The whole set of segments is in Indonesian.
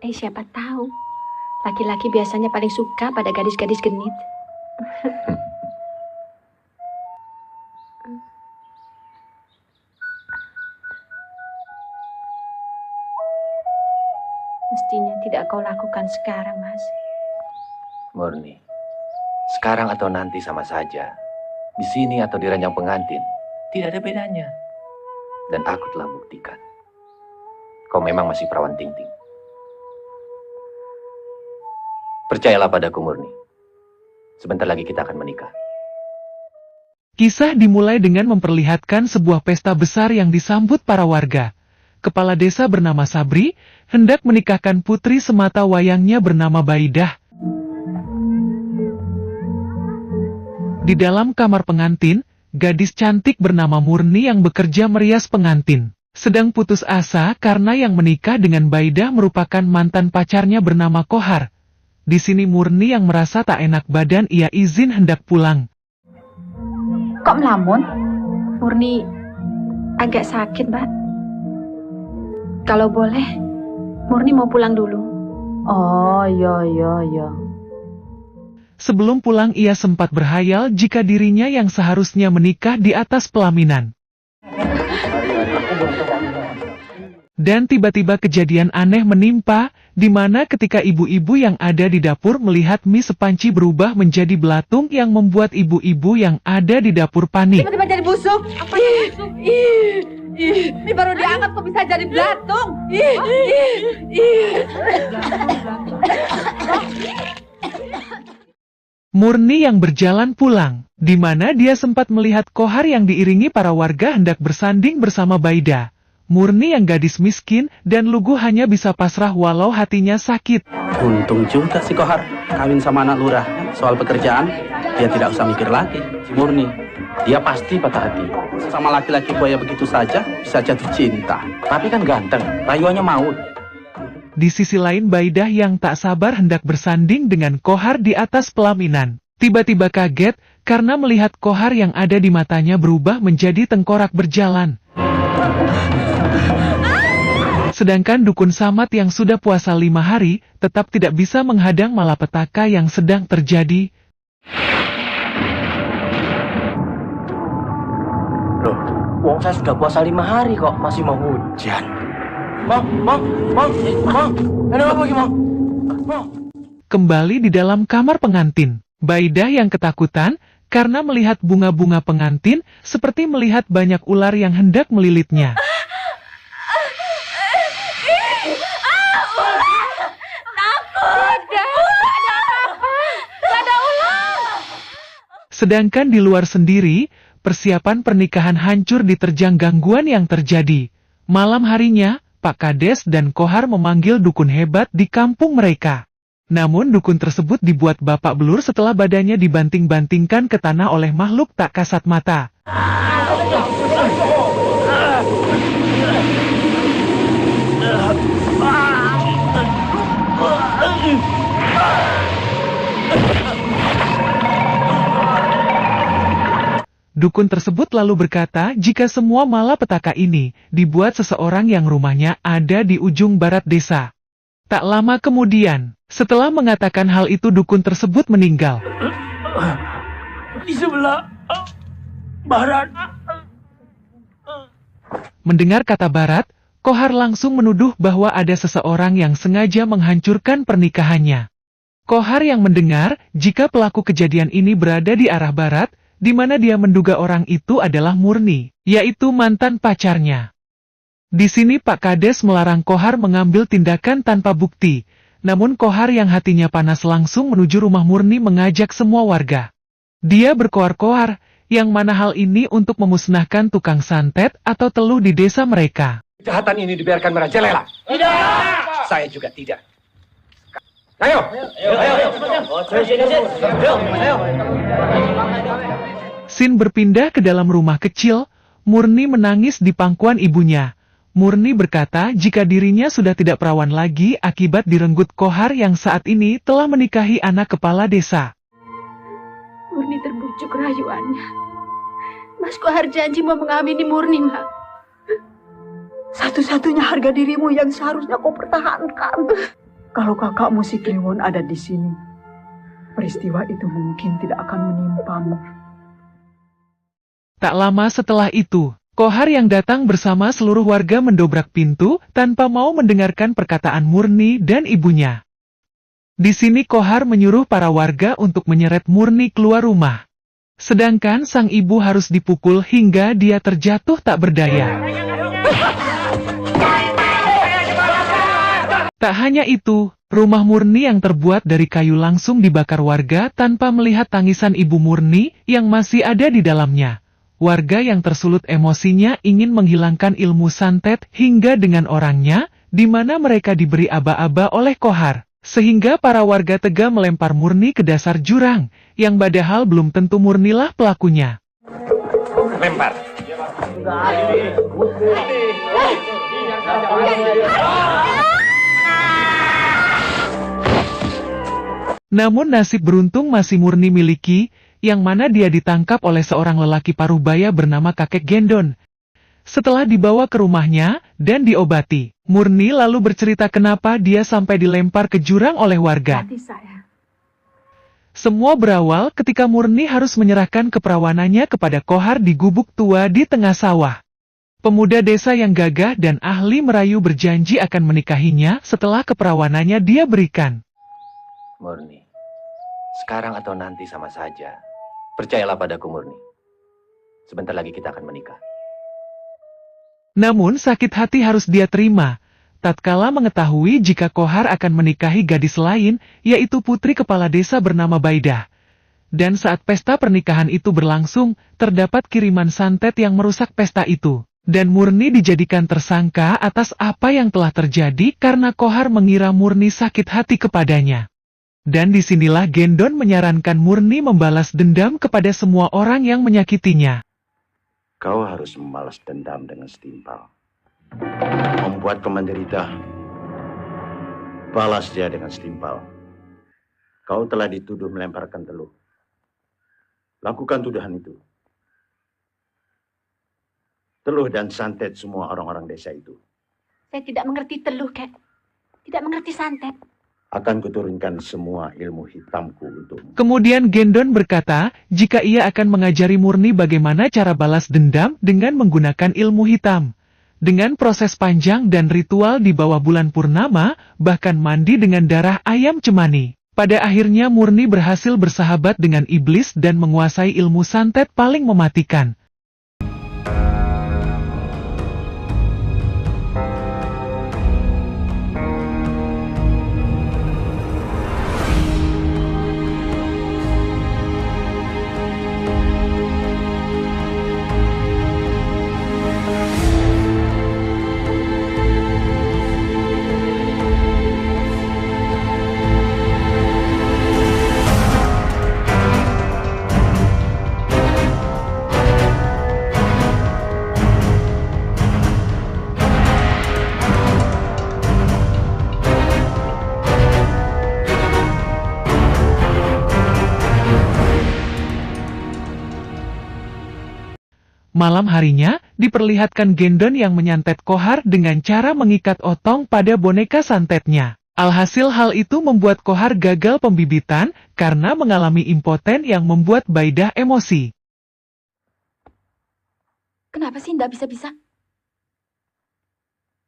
Siapa tahu. Laki-laki biasanya paling suka pada gadis-gadis genit. Mestinya tidak kau lakukan sekarang, Mas. Murni, sekarang atau nanti sama saja. Di sini atau di ranjang pengantin, tidak ada bedanya. Dan aku telah buktikan. Kau memang masih perawan ting-ting. Percayalah padaku, Murni. Sebentar lagi kita akan menikah. Kisah dimulai dengan memperlihatkan sebuah pesta besar yang disambut para warga. Kepala desa bernama Sabri hendak menikahkan putri semata wayangnya bernama Baidah. Di dalam kamar pengantin, gadis cantik bernama Murni yang bekerja merias pengantin sedang putus asa karena yang menikah dengan Baidah merupakan mantan pacarnya bernama Kohar. Di sini Murni yang merasa tak enak badan, ia izin hendak pulang. Kok melamun? Murni agak sakit, Mbak. Kalau boleh, Murni mau pulang dulu. Oh, iya. Sebelum pulang ia sempat berhayal jika dirinya yang seharusnya menikah di atas pelaminan. Dan tiba-tiba kejadian aneh menimpa, di mana ketika ibu-ibu yang ada di dapur melihat mie sepanci berubah menjadi belatung yang membuat ibu-ibu yang ada di dapur panik. Tiba-tiba jadi busuk. Apa busuk? Ini baru diangkat kok bisa jadi belatung. Murni yang berjalan pulang, di mana dia sempat melihat Kohar yang diiringi para warga hendak bersanding bersama Baidah. Murni yang gadis miskin dan lugu hanya bisa pasrah walau hatinya sakit. Untung juga si Kohar kawin sama anak lurah. Soal pekerjaan, dia tidak usah mikir lagi. Si Murni, dia pasti patah hati. Sama laki-laki buaya begitu saja, bisa jatuh cinta. Tapi kan ganteng, rayuannya maut. Di sisi lain Baidah yang tak sabar hendak bersanding dengan Kohar di atas pelaminan. Tiba-tiba kaget karena melihat Kohar yang ada di matanya berubah menjadi tengkorak berjalan. Sedangkan dukun Samad yang sudah puasa 5 hari, tetap tidak bisa menghadang malapetaka yang sedang terjadi. Loh, wong saya sudah puasa 5 hari kok masih mau hujan. Mang, ada apa lagi, Mang? Kembali di dalam kamar pengantin, Baidah yang ketakutan karena melihat bunga-bunga pengantin seperti melihat banyak ular yang hendak melilitnya. Sedangkan di luar sendiri, persiapan pernikahan hancur diterjang gangguan yang terjadi. Malam harinya, Pak Kades dan Kohar memanggil dukun hebat di kampung mereka. Namun dukun tersebut dibuat babak belur setelah badannya dibanting-bantingkan ke tanah oleh makhluk tak kasat mata. Dukun tersebut lalu berkata jika semua malapetaka ini dibuat seseorang yang rumahnya ada di ujung barat desa. Tak lama kemudian, setelah mengatakan hal itu dukun tersebut meninggal. Di sebelah barat. Mendengar kata barat, Kohar langsung menuduh bahwa ada seseorang yang sengaja menghancurkan pernikahannya. Kohar yang mendengar jika pelaku kejadian ini berada di arah barat, di mana dia menduga orang itu adalah Murni, yaitu mantan pacarnya. Di sini Pak Kades melarang Kohar mengambil tindakan tanpa bukti, namun Kohar yang hatinya panas langsung menuju rumah Murni mengajak semua warga. Dia berkoar-koar, yang mana hal ini untuk memusnahkan tukang santet atau teluh di desa mereka. Kejahatan ini dibiarkan merajalela. Tidak. Saya juga tidak. Ayo. Sin berpindah ke dalam rumah kecil, Murni menangis di pangkuan ibunya. Murni berkata jika dirinya sudah tidak perawan lagi akibat direnggut Kohar yang saat ini telah menikahi anak kepala desa. Murni terbujuk rayuannya. Mas Kohar janji mau mengamini Murni, Mak. Satu-satunya harga dirimu yang seharusnya kau pertahankan. Kalau kakakmu si Kliwon ada di sini, peristiwa itu mungkin tidak akan menimpamu. Tak lama setelah itu, Kohar yang datang bersama seluruh warga mendobrak pintu tanpa mau mendengarkan perkataan Murni dan ibunya. Di sini Kohar menyuruh para warga untuk menyeret Murni keluar rumah. Sedangkan sang ibu harus dipukul hingga dia terjatuh tak berdaya. Tak hanya itu, rumah Murni yang terbuat dari kayu langsung dibakar warga tanpa melihat tangisan ibu Murni yang masih ada di dalamnya. Warga yang tersulut emosinya ingin menghilangkan ilmu santet hingga dengan orangnya, di mana mereka diberi aba-aba oleh Kohar. Sehingga para warga tega melempar Murni ke dasar jurang, yang padahal belum tentu Murnilah pelakunya. Lempar. Namun nasib beruntung masih Murni miliki, yang mana dia ditangkap oleh seorang lelaki paruh-baya bernama kakek Gendon. Setelah dibawa ke rumahnya, dan diobati, Murni lalu bercerita kenapa dia sampai dilempar ke jurang oleh warga. Hati saya. Semua berawal ketika Murni harus menyerahkan keperawanannya kepada Kohar di gubuk tua di tengah sawah. Pemuda desa yang gagah dan ahli merayu berjanji akan menikahinya setelah keperawanannya dia berikan. Murni, sekarang atau nanti sama saja. Percayalah padaku, Murni. Sebentar lagi kita akan menikah. Namun sakit hati harus dia terima, tatkala mengetahui jika Kohar akan menikahi gadis lain, yaitu putri kepala desa bernama Baidah. Dan saat pesta pernikahan itu berlangsung, terdapat kiriman santet yang merusak pesta itu. Dan Murni dijadikan tersangka atas apa yang telah terjadi karena Kohar mengira Murni sakit hati kepadanya. Dan disinilah Gendon menyarankan Murni membalas dendam kepada semua orang yang menyakitinya. Kau harus membalas dendam dengan setimpal. Membuat kau menderita, balas dia dengan setimpal. Kau telah dituduh melemparkan teluh. Lakukan tuduhan itu. Teluh dan santet semua orang-orang desa itu. Saya tidak mengerti teluh, Kek. Tidak mengerti santet. Akan kuturunkan semua ilmu hitamku untukmu. Kemudian Gendon berkata, jika ia akan mengajari Murni bagaimana cara balas dendam dengan menggunakan ilmu hitam. Dengan proses panjang dan ritual di bawah bulan purnama, bahkan mandi dengan darah ayam cemani. Pada akhirnya Murni berhasil bersahabat dengan iblis dan menguasai ilmu santet paling mematikan. Malam harinya, diperlihatkan Gendon yang menyantet Kohar dengan cara mengikat otong pada boneka santetnya. Alhasil hal itu membuat Kohar gagal pembibitan karena mengalami impoten yang membuat Baidah emosi. Kenapa sih nggak bisa-bisa?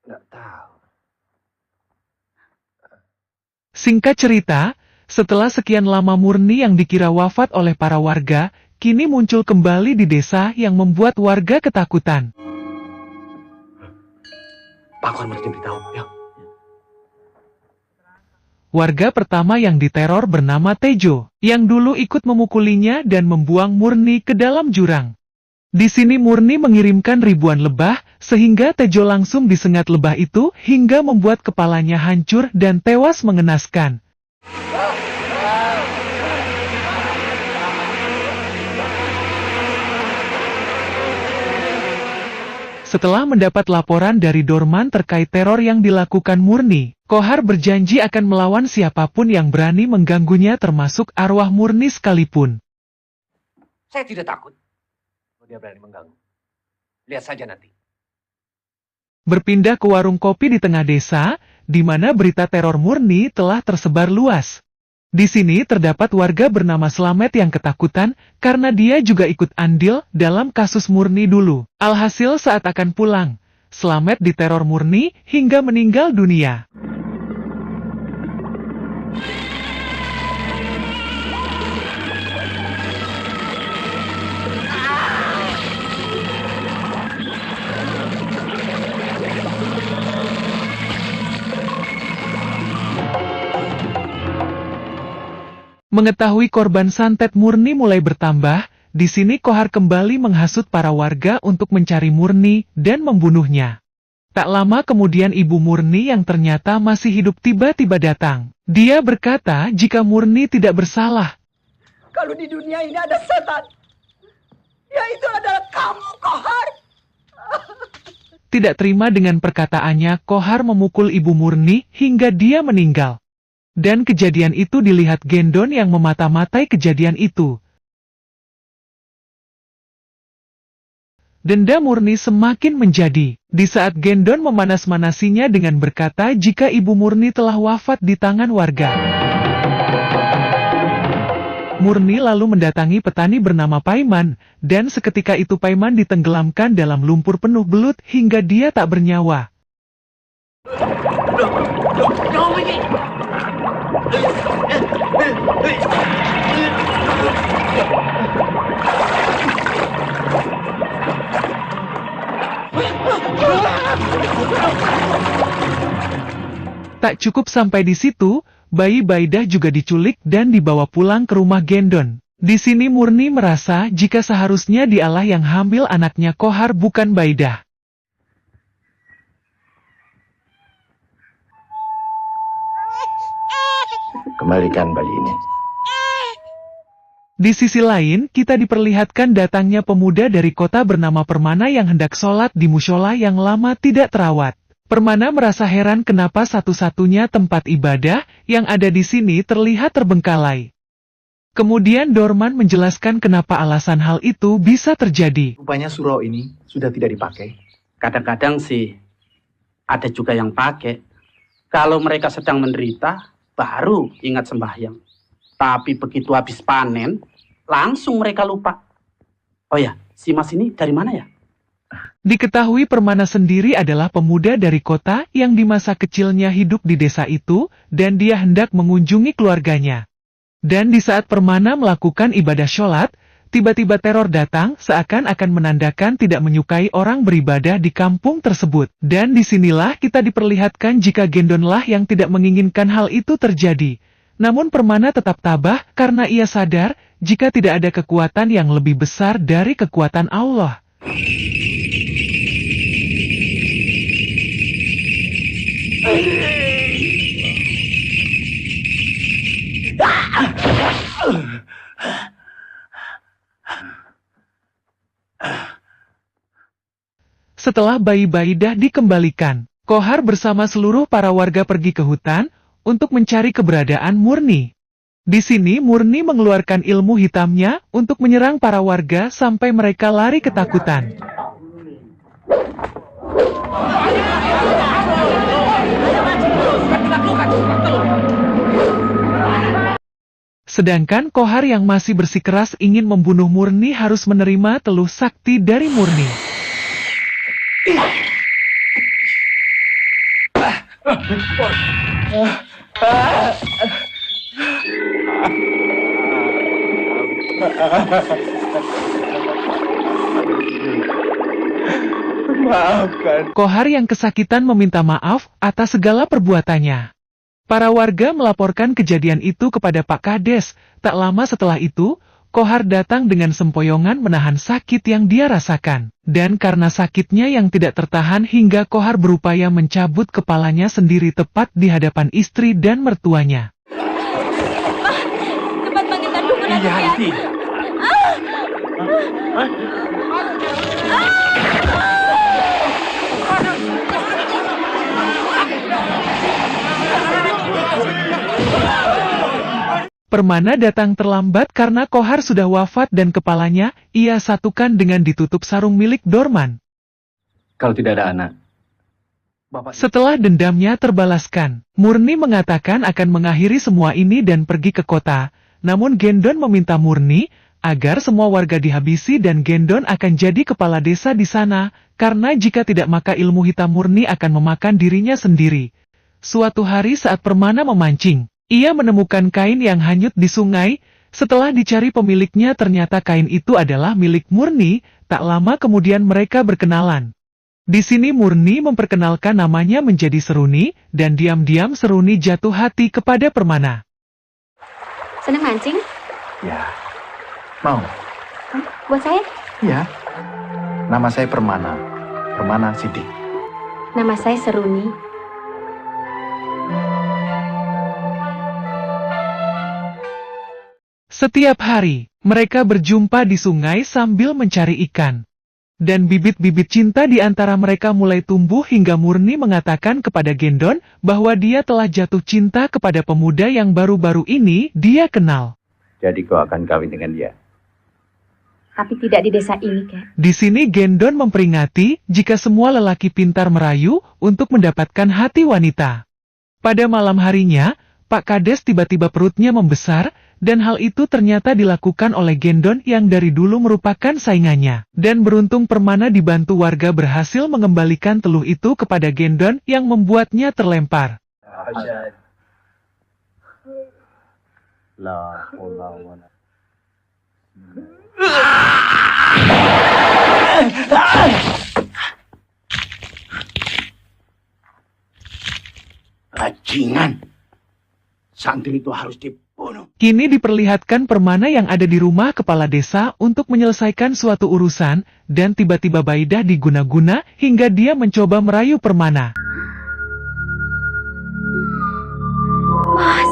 Nggak tahu. Singkat cerita, setelah sekian lama Murni yang dikira wafat oleh para warga, kini muncul kembali di desa yang membuat warga ketakutan. Pak Kohar mesti beritahu, ya. Warga pertama yang diteror bernama Tejo, yang dulu ikut memukulinya dan membuang Murni ke dalam jurang. Di sini Murni mengirimkan ribuan lebah, sehingga Tejo langsung disengat lebah itu hingga membuat kepalanya hancur dan tewas mengenaskan. Setelah mendapat laporan dari Dorman terkait teror yang dilakukan Murni, Kohar berjanji akan melawan siapapun yang berani mengganggunya termasuk arwah Murni sekalipun. Saya tidak takut. Kalau dia berani mengganggu. Lihat saja nanti. Berpindah ke warung kopi di tengah desa, di mana berita teror Murni telah tersebar luas. Di sini terdapat warga bernama Slamet yang ketakutan karena dia juga ikut andil dalam kasus Murni dulu. Alhasil saat akan pulang, Slamet diteror Murni hingga meninggal dunia. Mengetahui korban santet Murni mulai bertambah, di sini Kohar kembali menghasut para warga untuk mencari Murni dan membunuhnya. Tak lama kemudian ibu Murni yang ternyata masih hidup tiba-tiba datang. Dia berkata jika Murni tidak bersalah. Kalau di dunia ini ada setan, ya itu adalah kamu, Kohar. Tidak terima dengan perkataannya, Kohar memukul ibu Murni hingga dia meninggal. Dan kejadian itu dilihat Gendon yang memata-matai kejadian itu. Denda Murni semakin menjadi. Di saat Gendon memanas-manasinya dengan berkata jika ibu Murni telah wafat di tangan warga. Murni lalu mendatangi petani bernama Paiman, dan seketika itu Paiman ditenggelamkan dalam lumpur penuh belut hingga dia tak bernyawa. Tak cukup sampai di situ, bayi Baidah juga diculik dan dibawa pulang ke rumah Gendon. Di sini Murni merasa jika seharusnya dialah yang hamil anaknya Kohar bukan Baidah. Kembalikan bayi ini. Di sisi lain, kita diperlihatkan datangnya pemuda dari kota bernama Permana yang hendak sholat di mushola yang lama tidak terawat. Permana merasa heran kenapa satu-satunya tempat ibadah yang ada di sini terlihat terbengkalai. Kemudian Dorman menjelaskan kenapa alasan hal itu bisa terjadi. Rupanya surau ini sudah tidak dipakai. Kadang-kadang sih ada juga yang pakai. Kalau mereka sedang menderita, baru ingat sembahyang. Tapi begitu habis panen, langsung mereka lupa. Oh ya, si Mas ini dari mana ya? Diketahui Permana sendiri adalah pemuda dari kota yang di masa kecilnya hidup di desa itu, dan dia hendak mengunjungi keluarganya. Dan di saat Permana melakukan ibadah sholat, tiba-tiba teror datang seakan-akan menandakan tidak menyukai orang beribadah di kampung tersebut. Dan disinilah kita diperlihatkan jika Gendonlah yang tidak menginginkan hal itu terjadi. Namun Permana tetap tabah karena ia sadar jika tidak ada kekuatan yang lebih besar dari kekuatan Allah. Setelah bayi Baidah dikembalikan, Kohar bersama seluruh para warga pergi ke hutan untuk mencari keberadaan Murni. Di sini Murni mengeluarkan ilmu hitamnya untuk menyerang para warga sampai mereka lari ketakutan. Sedangkan Kohar yang masih bersikeras ingin membunuh Murni harus menerima teluh sakti dari Murni. Maafkan. Kohar yang kesakitan meminta maaf atas segala perbuatannya. Para warga melaporkan kejadian itu kepada Pak Kades. Tak lama setelah itu, Kohar datang dengan sempoyongan menahan sakit yang dia rasakan. Dan karena sakitnya yang tidak tertahan hingga Kohar berupaya mencabut kepalanya sendiri tepat di hadapan istri dan mertuanya. Cepat panggilkan dukun Iya, Anti. Permana datang terlambat karena Kohar sudah wafat dan kepalanya ia satukan dengan ditutup sarung milik Dorman. Kalau tidak ada anak, Setelah dendamnya terbalaskan, Murni mengatakan akan mengakhiri semua ini dan pergi ke kota. Namun Gendon meminta Murni agar semua warga dihabisi dan Gendon akan jadi kepala desa di sana, karena jika tidak maka ilmu hitam Murni akan memakan dirinya sendiri. Suatu hari saat Permana memancing, ia menemukan kain yang hanyut di sungai. Setelah dicari pemiliknya ternyata kain itu adalah milik Murni. Tak lama kemudian mereka berkenalan. Di sini Murni memperkenalkan namanya menjadi Seruni, dan diam-diam Seruni jatuh hati kepada Permana. Senang mancing? Ya. Mau? Buat saya? Ya. Nama saya Permana. Permana Sidik. Nama saya Seruni. Setiap hari, mereka berjumpa di sungai sambil mencari ikan. Dan bibit-bibit cinta di antara mereka mulai tumbuh hingga Murni mengatakan kepada Gendon bahwa dia telah jatuh cinta kepada pemuda yang baru-baru ini dia kenal. Jadi kau akan kawin dengan dia? Tapi tidak di desa ini, Kak. Di sini Gendon memperingati jika semua lelaki pintar merayu untuk mendapatkan hati wanita. Pada malam harinya, Pak Kades tiba-tiba perutnya membesar, dan hal itu ternyata dilakukan oleh Gendon yang dari dulu merupakan saingannya. Dan beruntung Permana dibantu warga berhasil mengembalikan teluh itu kepada Gendon yang membuatnya terlempar. Bajingan! Santri itu harus dibunuh. Kini diperlihatkan Permana yang ada di rumah kepala desa untuk menyelesaikan suatu urusan, dan tiba-tiba Baidah diguna-guna hingga dia mencoba merayu Permana. Mas!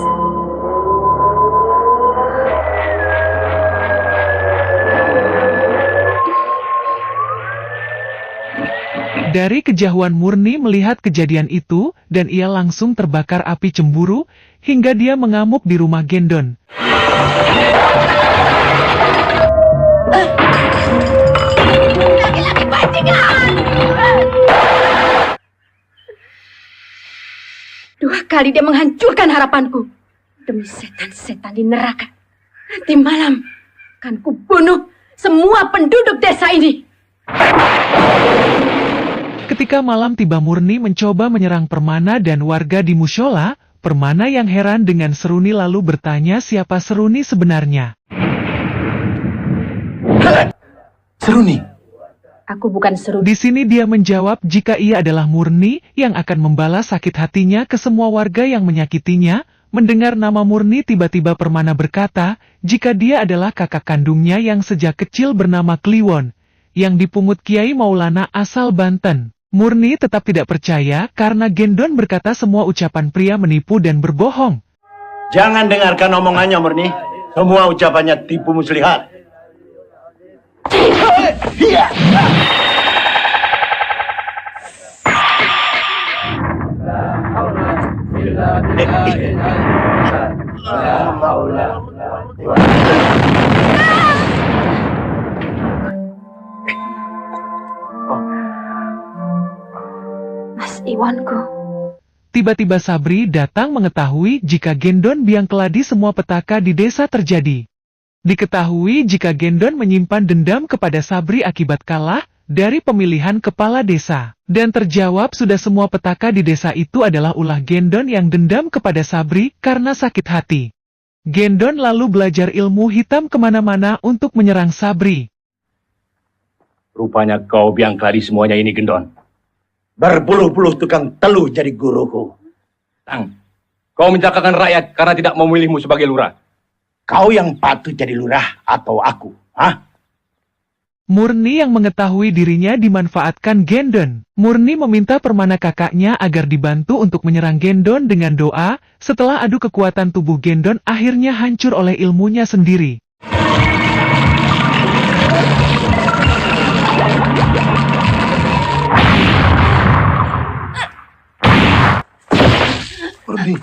Dari kejauhan Murni melihat kejadian itu, dan ia langsung terbakar api cemburu, hingga dia mengamuk di rumah Gendon. Laki-laki bajingan! 2 kali dia menghancurkan harapanku. Demi setan-setan di neraka. Nanti malam, akan kubunuh semua penduduk desa ini. Ketika malam tiba Murni mencoba menyerang Permana dan warga di musyola, Permana yang heran dengan Seruni lalu bertanya siapa Seruni sebenarnya. Seruni. Aku bukan Seruni. Di sini dia menjawab jika ia adalah Murni yang akan membalas sakit hatinya ke semua warga yang menyakitinya. Mendengar nama Murni tiba-tiba Permana berkata jika dia adalah kakak kandungnya yang sejak kecil bernama Kliwon, yang dipungut Kiai Maulana asal Banten. Murni tetap tidak percaya karena Gendon berkata semua ucapan pria menipu dan berbohong. Jangan dengarkan omongannya, Murni. Semua ucapannya tipu muslihat. Mas Iwanku. Tiba-tiba Sabri datang mengetahui jika Gendon biang keladi semua petaka di desa terjadi. Diketahui jika Gendon menyimpan dendam kepada Sabri akibat kalah dari pemilihan kepala desa. Dan terjawab sudah semua petaka di desa itu adalah ulah Gendon yang dendam kepada Sabri karena sakit hati. Gendon lalu belajar ilmu hitam kemana-mana untuk menyerang Sabri. Rupanya kau biang keladi semuanya ini, Gendon. Berpuluh-puluh tukang teluh jadi guruku. Kau mencelakakan rakyat karena tidak memilihmu sebagai lurah. Kau yang patut jadi lurah atau aku? Hah? Murni yang mengetahui dirinya dimanfaatkan Gendon. Murni meminta Permana kakaknya agar dibantu untuk menyerang Gendon dengan doa. Setelah adu kekuatan tubuh Gendon akhirnya hancur oleh ilmunya sendiri. Murni.